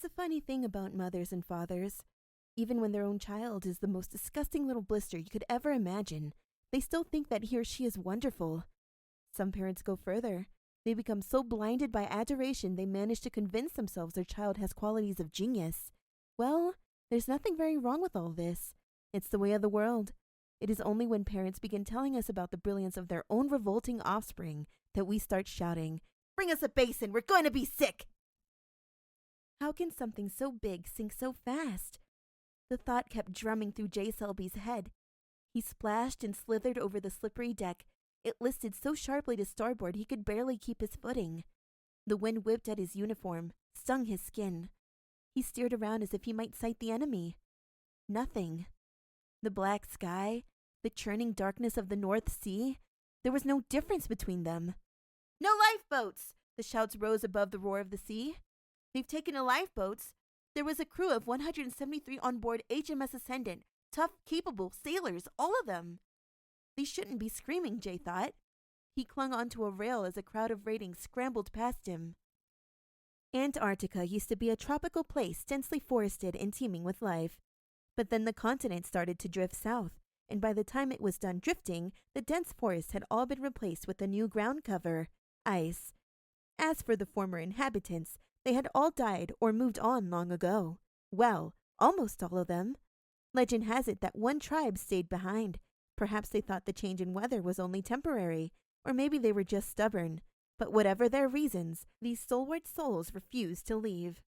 It's a funny thing about mothers and fathers. Even when their own child is the most disgusting little blister you could ever imagine, they still think that he or she is wonderful. Some parents go further. They become so blinded by adoration they manage to convince themselves their child has qualities of genius. Well, there's nothing very wrong with all this. It's the way of the world. It is only when parents begin telling us about the brilliance of their own revolting offspring that we start shouting, "Bring us a basin, we're going to be sick!" How can something so big sink so fast? The thought kept drumming through Jay Selby's head. He splashed and slithered over the slippery deck. It listed so sharply to starboard he could barely keep his footing. The wind whipped at his uniform, stung his skin. He steered around as if he might sight the enemy. Nothing. The black sky, the churning darkness of the North Sea, there was no difference between them. "No lifeboats!" The shouts rose above the roar of the sea. "They've taken the lifeboats." There was a crew of 173 on board HMS Ascendant, tough, capable sailors, all of them. They shouldn't be screaming, Jay thought. He clung onto a rail as a crowd of ratings scrambled past him. Antarctica used to be a tropical place densely forested and teeming with life. But then the continent started to drift south, and by the time it was done drifting, the dense forests had all been replaced with a new ground cover, ice. As for the former inhabitants, they had all died or moved on long ago. Well, almost all of them. Legend has it that one tribe stayed behind. Perhaps they thought the change in weather was only temporary, or maybe they were just stubborn. But whatever their reasons, these stalwart souls refused to leave.